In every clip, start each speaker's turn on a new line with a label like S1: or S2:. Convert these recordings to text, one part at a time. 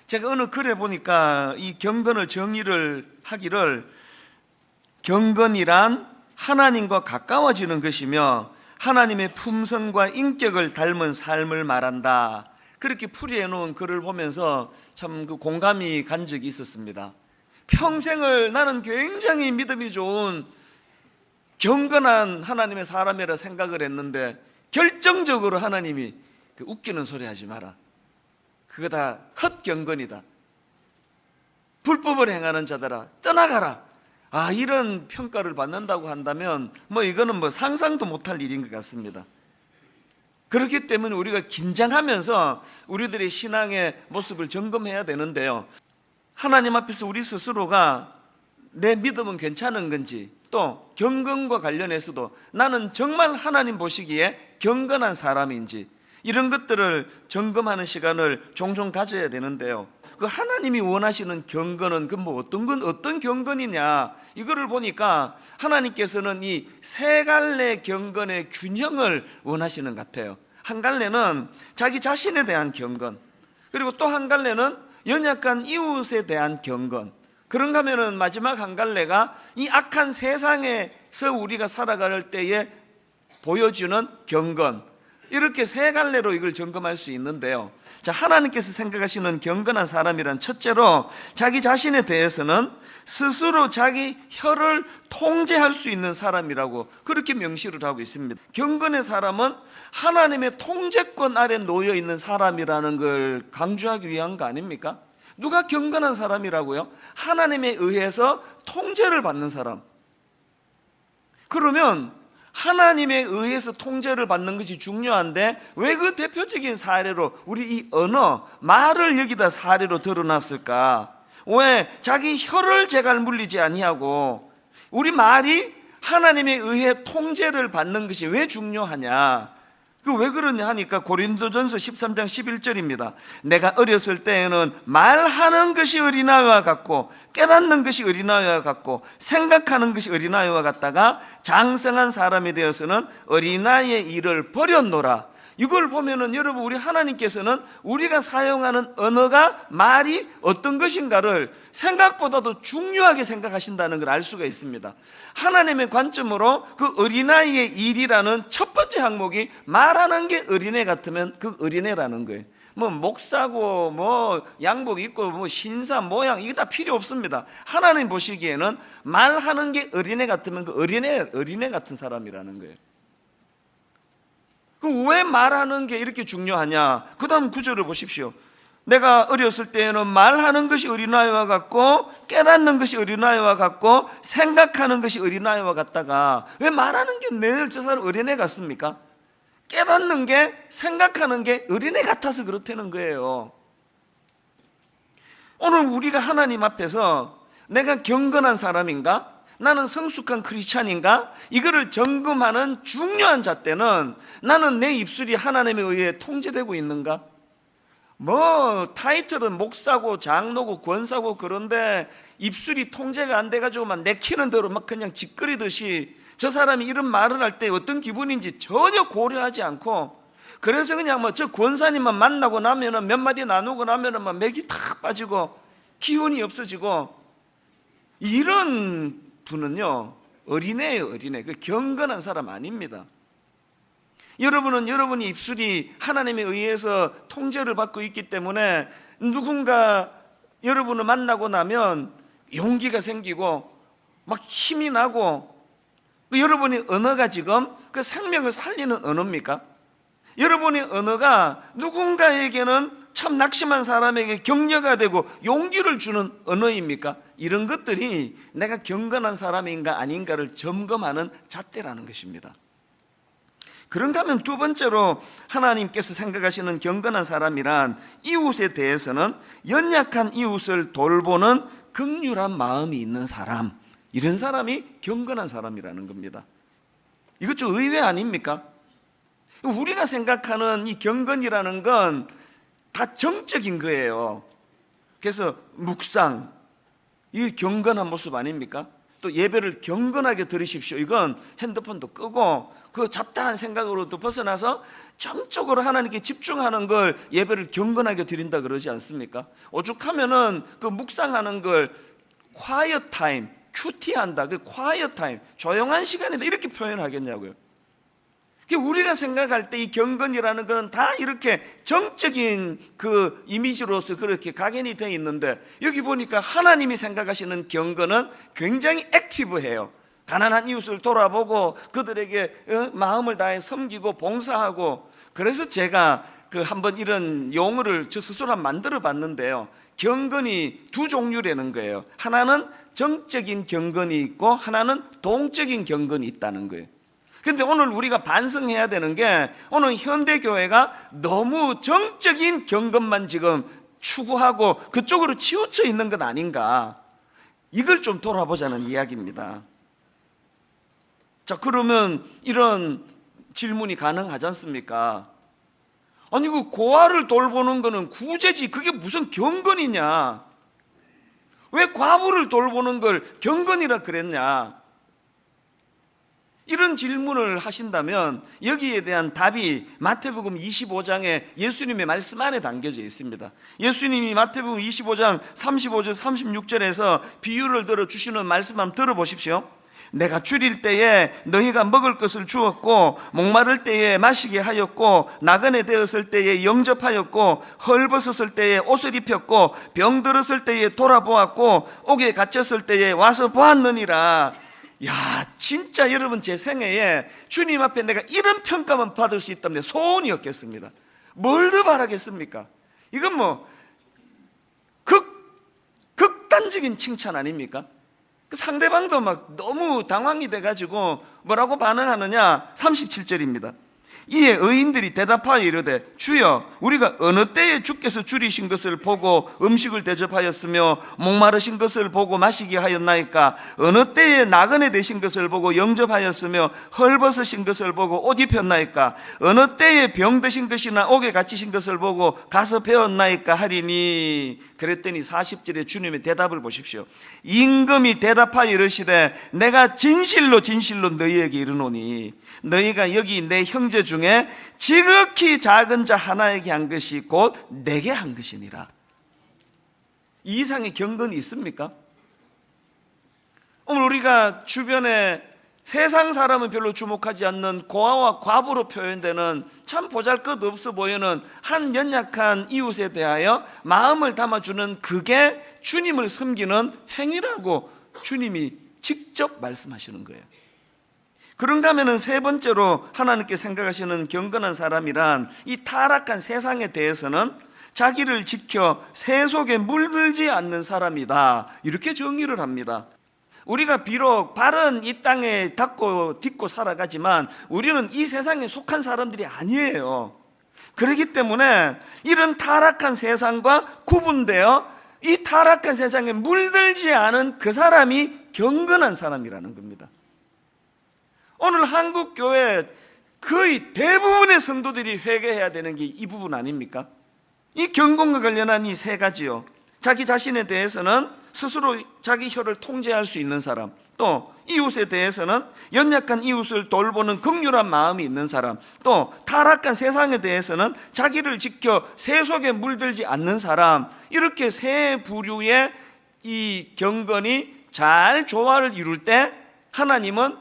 S1: 제가 어느 글에 보니까 이 경건을 정의를 하기를, 경건이란 하나님과 가까워지는 것이며 하나님의 품성과 인격을 닮은 삶을 말한다. 그렇게 풀이해 놓은 글을 보면서 참 그 공감이 간 적이 있었습니다. 평생을 나는 굉장히 믿음이 좋은 경건한 하나님의 사람이라 생각을 했는데, 결정적으로 하나님이 웃기는 소리 하지 마라, 그거 다 헛경건이다, 불법을 행하는 자들아 떠나가라, 이런 평가를 받는다고 한다면 이거는 상상도 못할 일인 것 같습니다. 그렇기 때문에 우리가 긴장하면서 우리들의 신앙의 모습을 점검해야 되는데요, 하나님 앞에서 우리 스스로가 내 믿음은 괜찮은 건지, 또 경건과 관련해서도 나는 정말 하나님 보시기에 경건한 사람인지, 이런 것들을 점검하는 시간을 종종 가져야 되는데요, 그 하나님이 원하시는 경건은 어떤 경건이냐, 이거를 보니까 하나님께서는 이 세 갈래 경건의 균형을 원하시는 것 같아요. 한 갈래는 자기 자신에 대한 경건, 그리고 또 한 갈래는 연약한 이웃에 대한 경건, 그런가 하면은 마지막 한 갈래가 이 악한 세상에서 우리가 살아갈 때에 보여주는 경건, 이렇게 세 갈래로 이걸 점검할 수 있는데요, 자, 하나님께서 생각하시는 경건한 사람이란, 첫째로 자기 자신에 대해서는 스스로 자기 혀를 통제할 수 있는 사람이라고 그렇게 명시를 하고 있습니다. 경건의 사람은 하나님의 통제권 아래 놓여 있는 사람이라는 걸 강조하기 위한 거 아닙니까? 누가 경건한 사람이라고요? 하나님에 의해서 통제를 받는 사람. 그러면 하나님에 의해서 통제를 받는 것이 중요한데, 왜 그 대표적인 사례로 우리 이 언어, 말을 여기다 사례로 들어놨을까? 왜 자기 혀를 제갈 물리지 아니하고 우리 말이 하나님에 의해 통제를 받는 것이 왜 중요하냐? 왜 그러냐 하니까 고린도전서 13장 11절입니다. 내가 어렸을 때에는 말하는 것이 어린아이와 같고 깨닫는 것이 어린아이와 같고 생각하는 것이 어린아이와 같다가 장성한 사람이 되어서는 어린아이의 일을 버렸노라. 이걸 보면은 여러분, 우리 하나님께서는 우리가 사용하는 언어가, 말이 어떤 것인가를 생각보다도 중요하게 생각하신다는 걸 알 수가 있습니다. 하나님의 관점으로 그 어린아이의 일이라는 첫 번째 항목이 말하는 게 어린애 같으면 그 어린애라는 거예요. 목사고 양복 입고 신사 모양 이거 다 필요 없습니다. 하나님 보시기에는 말하는 게 어린애 같으면 그 어린애 같은 사람이라는 거예요. 왜 말하는 게 이렇게 중요하냐? 그 다음 구절을 보십시오. 내가 어렸을 때에는 말하는 것이 어린아이와 같고 깨닫는 것이 어린아이와 같고 생각하는 것이 어린아이와 같다가, 왜 말하는 게 늘 저 사람 어린애 같습니까? 깨닫는 게, 생각하는 게 어린애 같아서 그렇다는 거예요. 오늘 우리가 하나님 앞에서 내가 경건한 사람인가? 나는 성숙한 크리스찬인가? 이거를 점검하는 중요한 잣대는, 나는 내 입술이 하나님에 의해 통제되고 있는가? 타이틀은 목사고 장로고 권사고 그런데 입술이 통제가 안 돼가지고 내키는 대로 그냥 짓거리듯이 저 사람이 이런 말을 할 때 어떤 기분인지 전혀 고려하지 않고, 그래서 그냥 저 권사님만 만나고 나면은 몇 마디 나누고 나면은 맥이 탁 빠지고 기운이 없어지고, 이런 분은요 어린애예요, 어린애. 그 경건한 사람 아닙니다. 여러분은 여러분이 입술이 하나님에 의해서 통제를 받고 있기 때문에 누군가 여러분을 만나고 나면 용기가 생기고 힘이 나고, 여러분의 언어가 지금 그 생명을 살리는 언어입니까? 여러분의 언어가 누군가에게는 참 낙심한 사람에게 격려가 되고 용기를 주는 언어입니까? 이런 것들이 내가 경건한 사람인가 아닌가를 점검하는 잣대라는 것입니다. 그런가 하면 두 번째로 하나님께서 생각하시는 경건한 사람이란, 이웃에 대해서는 연약한 이웃을 돌보는 긍휼한 마음이 있는 사람, 이런 사람이 경건한 사람이라는 겁니다. 이것 좀 의외 아닙니까? 우리가 생각하는 이 경건이라는 건 다 정적인 거예요. 그래서 묵상, 이 경건한 모습 아닙니까? 또 예배를 경건하게 드리십시오. 이건 핸드폰도 끄고 그 잡다한 생각으로도 벗어나서 정적으로 하나님께 집중하는 걸 예배를 경건하게 드린다 그러지 않습니까? 오죽하면은 그 묵상하는 걸 quiet time, 큐티한다. 그 quiet time, 조용한 시간이다 이렇게 표현하겠냐고요. 우리가 생각할 때 이 경건이라는 것은 다 이렇게 정적인 그 이미지로서 그렇게 각인이 되어 있는데, 여기 보니까 하나님이 생각하시는 경건은 굉장히 액티브해요. 가난한 이웃을 돌아보고 그들에게 마음을 다해 섬기고 봉사하고. 그래서 제가 그 한번 이런 용어를 저 스스로 만들어 봤는데요, 경건이 두 종류라는 거예요. 하나는 정적인 경건이 있고 하나는 동적인 경건이 있다는 거예요. 근데 오늘 우리가 반성해야 되는 게, 오늘 현대교회가 너무 정적인 경건만 지금 추구하고 그쪽으로 치우쳐 있는 것 아닌가, 이걸 좀 돌아보자는 이야기입니다. 자, 그러면 이런 질문이 가능하지 않습니까? 아니, 그 고아를 돌보는 거는 구제지, 그게 무슨 경건이냐? 왜 과부를 돌보는 걸 경건이라 그랬냐? 이런 질문을 하신다면 여기에 대한 답이 마태복음 25장에 예수님의 말씀 안에 담겨져 있습니다. 예수님이 마태복음 25장 35절 36절에서 비유를 들어주시는 말씀 한번 들어보십시오. 내가 줄일 때에 너희가 먹을 것을 주었고, 목마를 때에 마시게 하였고, 나그네 되었을 때에 영접하였고, 헐벗었을 때에 옷을 입혔고, 병들었을 때에 돌아보았고, 옥에 갇혔을 때에 와서 보았느니라. 야, 진짜 여러분, 제 생애에 주님 앞에 내가 이런 평가만 받을 수 있다면 소원이었겠습니다. 뭘 더 바라겠습니까? 이건 뭐 극단적인 칭찬 아닙니까? 그 상대방도 막 너무 당황이 돼가지고 뭐라고 반응하느냐, 37절입니다. 이에 의인들이 대답하여 이르되 주여, 우리가 어느 때에 주께서 줄이신 것을 보고 음식을 대접하였으며 목마르신 것을 보고 마시게 하였나이까? 어느 때에 나그네 되신 것을 보고 영접하였으며 헐벗으신 것을 보고 옷 입혔나이까? 어느 때에 병드신 것이나 옥에 갇히신 것을 보고 가서 배웠나이까? 하리니. 그랬더니 40절에 주님의 대답을 보십시오. 임금이 대답하여 이르시되 내가 진실로 진실로 너희에게 이르노니 너희가 여기 내 형제 중에 지극히 작은 자 하나에게 한 것이 곧 내게 한 것이니라. 이 이상의 경건이 있습니까? 오늘 우리가 주변에 세상 사람은 별로 주목하지 않는 고아와 과부로 표현되는 참 보잘것없어 보이는 한 연약한 이웃에 대하여 마음을 담아주는, 그게 주님을 섬기는 행위라고 주님이 직접 말씀하시는 거예요. 그런가 하면 세 번째로 하나님께 생각하시는 경건한 사람이란, 이 타락한 세상에 대해서는 자기를 지켜 세속에 물들지 않는 사람이다, 이렇게 정의를 합니다. 우리가 비록 발은 이 땅에 딛고 살아가지만 우리는 이 세상에 속한 사람들이 아니에요. 그렇기 때문에 이런 타락한 세상과 구분되어 이 타락한 세상에 물들지 않은 그 사람이 경건한 사람이라는 겁니다. 오늘 한국교회 거의 대부분의 성도들이 회개해야 되는 게 이 부분 아닙니까? 이 경건과 관련한 이 세 가지요. 자기 자신에 대해서는 스스로 자기 혀를 통제할 수 있는 사람, 또 이웃에 대해서는 연약한 이웃을 돌보는 긍휼한 마음이 있는 사람, 또 타락한 세상에 대해서는 자기를 지켜 세속에 물들지 않는 사람, 이렇게 세 부류의 이 경건이 잘 조화를 이룰 때 하나님은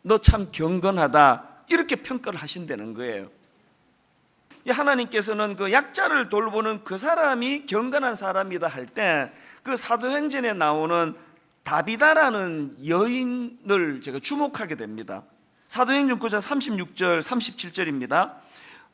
S1: 너 참 경건하다, 이렇게 평가를 하신다는 거예요. 하나님께서는 그 약자를 돌보는 그 사람이 경건한 사람이다 할 때, 그 사도행전에 나오는 다비다라는 여인을 제가 주목하게 됩니다. 사도행전 9장 36절 37절입니다.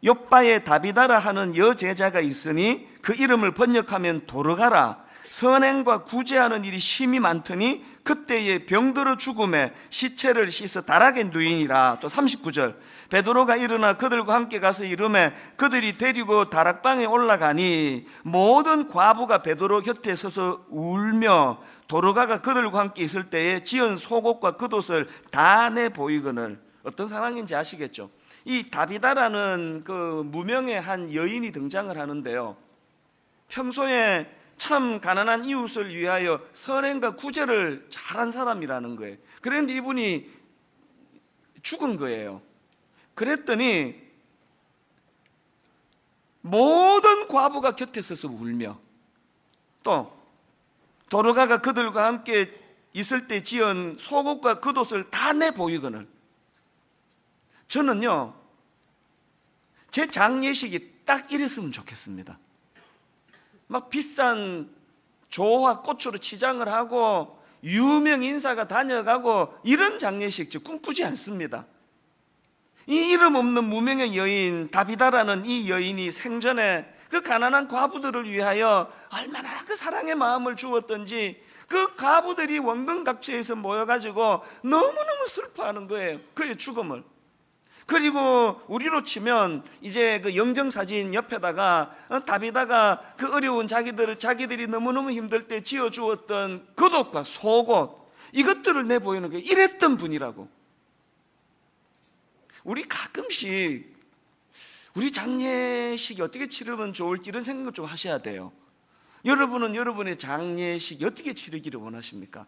S1: 욥바에 다비다라 하는 여제자가 있으니 그 이름을 번역하면 도르가라. 선행과 구제하는 일이 심히 많더니 그때에 병들어 죽음에 시체를 씻어 다락에 누이니라. 또 39절, 베드로가 일어나 그들과 함께 가서 이르매 그들이 데리고 다락방에 올라가니 모든 과부가 베드로 곁에 서서 울며 도르가가 그들과 함께 있을 때에 지은 속옷과 겉옷을 다 내 보이거늘. 어떤 상황인지 아시겠죠? 이 다비다라는 그 무명의 한 여인이 등장을 하는데요, 평소에 참 가난한 이웃을 위하여 선행과 구제를 잘한 사람이라는 거예요. 그런데 이분이 죽은 거예요. 그랬더니 모든 과부가 곁에 서서 울며, 또 도르가가 그들과 함께 있을 때 지은 속옷과 겉옷을 다 내보이거늘. 저는요, 제 장례식이 딱 이랬으면 좋겠습니다. 막 비싼 조와 꽃으로 치장을 하고 유명 인사가 다녀가고 이런 장례식 저 꿈꾸지 않습니다. 이 이름 없는 무명의 여인 다비다라는 이 여인이 생전에 그 가난한 과부들을 위하여 얼마나 그 사랑의 마음을 주었던지, 그 과부들이 원근갑처에서 모여가지고 너무너무 슬퍼하는 거예요, 그의 죽음을. 그리고 우리로 치면 이제 그 영정사진 옆에다가 다비다가 그 어려운 자기들이 너무너무 힘들 때 지어주었던 겉옷과 속옷, 이것들을 내보이는 거예요. 이랬던 분이라고. 우리 가끔씩 우리 장례식이 어떻게 치르면 좋을지 이런 생각을 좀 하셔야 돼요. 여러분은 여러분의 장례식이 어떻게 치르기를 원하십니까?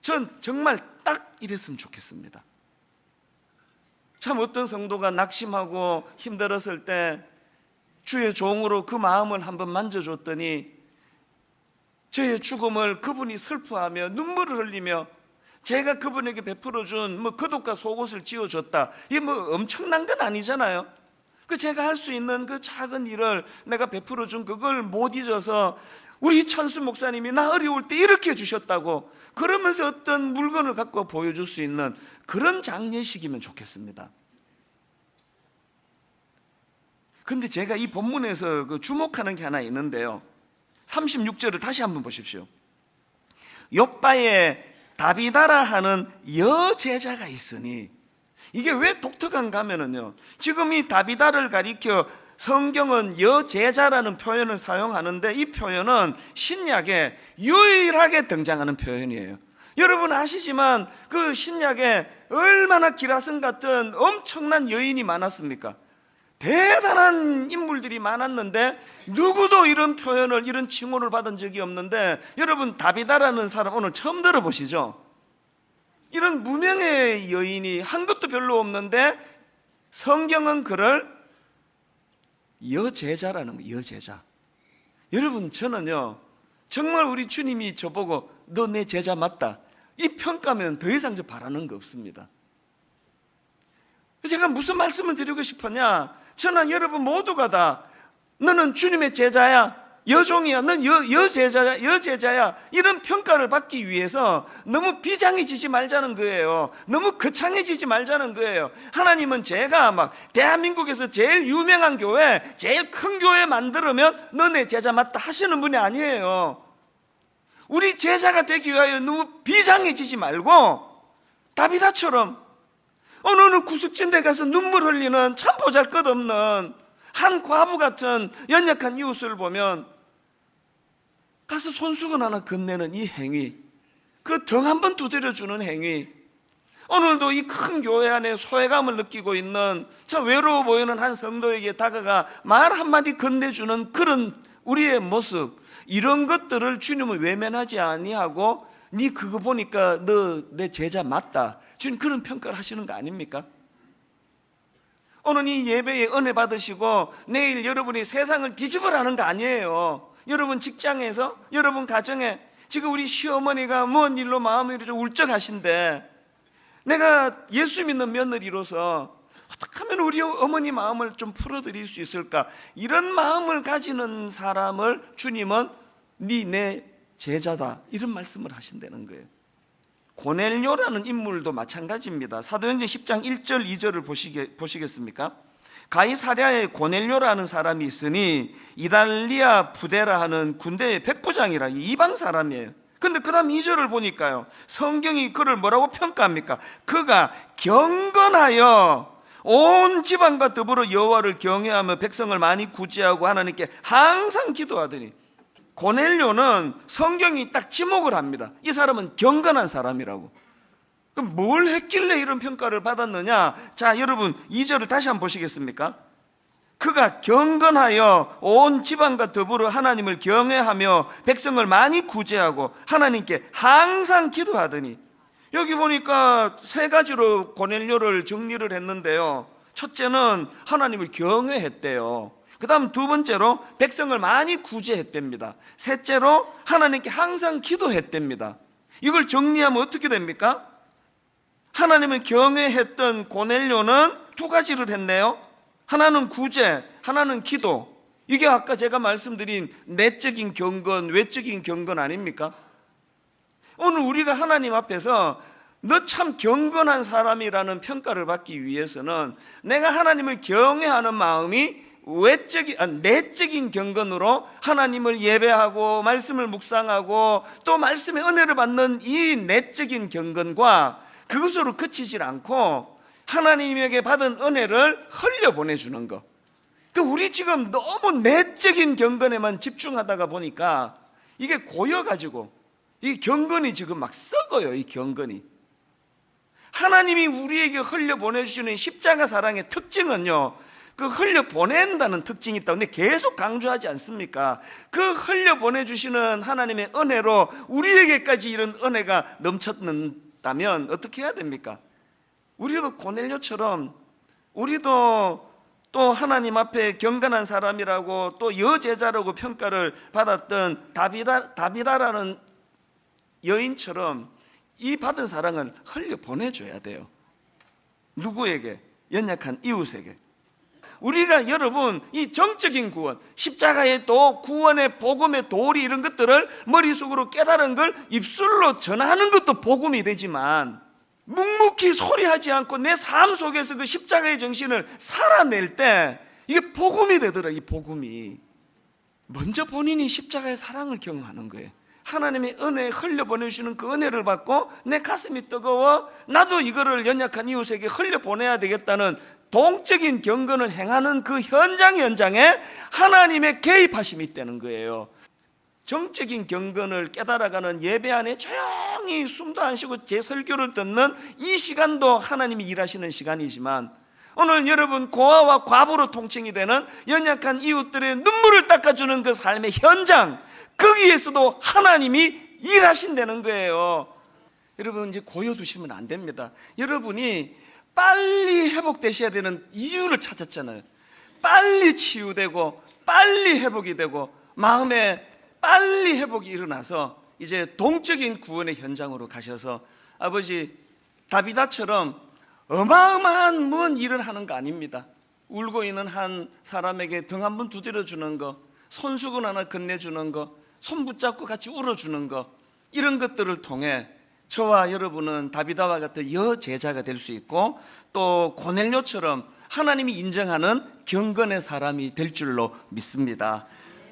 S1: 전 정말 딱 이랬으면 좋겠습니다. 참 어떤 성도가 낙심하고 힘들었을 때 주의 종으로 그 마음을 한번 만져줬더니 저의 죽음을 그분이 슬퍼하며 눈물을 흘리며 제가 그분에게 베풀어준 겉옷과 속옷을 지어줬다, 이게 엄청난 건 아니잖아요. 그 제가 할 수 있는 그 작은 일을 내가 베풀어준 그걸 못 잊어서 우리 천수 목사님이 나 어려울 때 이렇게 해주셨다고 그러면서 어떤 물건을 갖고 보여줄 수 있는 그런 장례식이면 좋겠습니다. 근데 제가 이 본문에서 그 주목하는 게 하나 있는데요, 36절을 다시 한번 보십시오. 욥바에 다비다라 하는 여제자가 있으니, 이게 왜 독특한가 하면은요, 지금 이 다비다를 가리켜 성경은 여제자라는 표현을 사용하는데 이 표현은 신약에 유일하게 등장하는 표현이에요. 여러분 아시지만 그 신약에 얼마나 기라성 같은 엄청난 여인이 많았습니까? 대단한 인물들이 많았는데 누구도 이런 표현을, 이런 칭호를 받은 적이 없는데, 여러분 다비다라는 사람 오늘 처음 들어보시죠? 이런 무명의 여인이 한 것도 별로 없는데 성경은 그를 여제자라는 거예요. 여제자. 여러분 저는요, 정말 우리 주님이 저보고 너 내 제자 맞다, 이 평가면 더 이상 저 바라는 거 없습니다. 제가 무슨 말씀을 드리고 싶으냐, 저는 여러분 모두가 다 너는 주님의 제자야, 여종이야, 넌 여제자야, 이런 평가를 받기 위해서 너무 비장해지지 말자는 거예요. 너무 거창해지지 말자는 거예요. 하나님은 제가 막 대한민국에서 제일 유명한 교회, 제일 큰 교회 만들면 너 내 제자 맞다 하시는 분이 아니에요. 우리 제자가 되기 위하여 너무 비장해지지 말고 다비다처럼 어느 구석진 데 가서 눈물 흘리는 참 보잘것없는 한 과부 같은 연약한 이웃을 보면 가서 손수건 하나 건네는 이 행위, 그 등 한번 두드려주는 행위, 오늘도 이 큰 교회 안에 소외감을 느끼고 있는 참 외로워 보이는 한 성도에게 다가가 말 한마디 건네주는 그런 우리의 모습, 이런 것들을 주님은 외면하지 아니하고 네 그거 보니까 너 내 제자 맞다, 주님 그런 평가를 하시는 거 아닙니까? 오늘 이 예배에 은혜 받으시고 내일 여러분이 세상을 뒤집으라는 거 아니에요. 여러분 직장에서, 여러분 가정에 지금 우리 시어머니가 뭔 일로 마음이 이렇게 울적하신데 내가 예수 믿는 며느리로서 어떻게 하면 우리 어머니 마음을 좀 풀어드릴 수 있을까, 이런 마음을 가지는 사람을 주님은 네 내 제자다, 이런 말씀을 하신다는 거예요. 고넬료라는 인물도 마찬가지입니다. 사도행전 10장 1절 2절을 보시겠습니까? 가이사랴에 고넬료라는 사람이 있으니 이달리아 부데라 하는 군대의 백부장이라, 이방 사람이에요. 근데 그 다음 2절을 보니까요, 성경이 그를 뭐라고 평가합니까? 그가 경건하여 온 지방과 더불어 여호와를 경외하며 백성을 많이 구제하고 하나님께 항상 기도하더니, 고넬료는 성경이 딱 지목을 합니다. 이 사람은 경건한 사람이라고. 그럼 뭘 했길래 이런 평가를 받았느냐? 자, 여러분 2절을 다시 한번 보시겠습니까? 그가 경건하여 온 지방과 더불어 하나님을 경외하며 백성을 많이 구제하고 하나님께 항상 기도하더니, 여기 보니까 세 가지로 고넬료를 정리를 했는데요. 첫째는 하나님을 경외했대요. 그 다음 두 번째로 백성을 많이 구제했답니다. 셋째로 하나님께 항상 기도했답니다. 이걸 정리하면 어떻게 됩니까? 하나님을 경외했던 고넬료는 두 가지를 했네요. 하나는 구제, 하나는 기도. 이게 아까 제가 말씀드린 내적인 경건, 외적인 경건 아닙니까? 오늘 우리가 하나님 앞에서 너 참 경건한 사람이라는 평가를 받기 위해서는 내가 하나님을 경외하는 마음이 내적인 경건으로 하나님을 예배하고 말씀을 묵상하고 또 말씀의 은혜를 받는 이 내적인 경건과 그것으로 그치질 않고 하나님에게 받은 은혜를 흘려보내주는 것. 우리 지금 너무 내적인 경건에만 집중하다가 보니까 이게 고여가지고 이 경건이 지금 막 썩어요. 이 경건이. 하나님이 우리에게 흘려보내주시는 십자가 사랑의 특징은요, 그 흘려보낸다는 특징이 있다고 근데 계속 강조하지 않습니까? 그 흘려보내주시는 하나님의 은혜로 우리에게까지 이런 은혜가 넘쳤다면 어떻게 해야 됩니까? 우리도 고넬료처럼 우리도 또 하나님 앞에 경건한 사람이라고 또 여제자라고 평가를 받았던 다비다라는 여인처럼 이 받은 사랑을 흘려보내줘야 돼요. 누구에게? 연약한 이웃에게. 우리가 여러분 이 정적인 구원, 십자가의 도, 구원의 복음의 도리 이런 것들을 머릿속으로 깨달은 걸 입술로 전하는 것도 복음이 되지만 묵묵히 소리하지 않고 내 삶 속에서 그 십자가의 정신을 살아낼 때 이게 복음이 되더라. 이 복음이 먼저 본인이 십자가의 사랑을 경험하는 거예요. 하나님의 은혜에 흘려보내주시는 그 은혜를 받고 내 가슴이 뜨거워 나도 이거를 연약한 이웃에게 흘려보내야 되겠다는 동적인 경건을 행하는 그 현장에 하나님의 개입하심이 있다는 거예요. 정적인 경건을 깨달아가는 예배 안에 조용히 숨도 안 쉬고 제 설교를 듣는 이 시간도 하나님이 일하시는 시간이지만 오늘 여러분 고아와 과부로 통칭이 되는 연약한 이웃들의 눈물을 닦아주는 그 삶의 현장, 거기에서도 하나님이 일하신다는 거예요. 여러분 이제 고여두시면 안 됩니다. 여러분이 빨리 회복되셔야 되는 이유를 찾았잖아요. 빨리 치유되고 빨리 회복이 되고 마음에 빨리 회복이 일어나서 이제 동적인 구원의 현장으로 가셔서 아버지 다비다처럼 어마어마한 먼 일을 하는 거 아닙니다. 울고 있는 한 사람에게 등 한 번 두드려 주는 거, 손수건 하나 건네주는 거, 손 붙잡고 같이 울어주는 거, 이런 것들을 통해 저와 여러분은 다비다와 같은 여제자가 될 수 있고 또 고넬료처럼 하나님이 인정하는 경건의 사람이 될 줄로 믿습니다.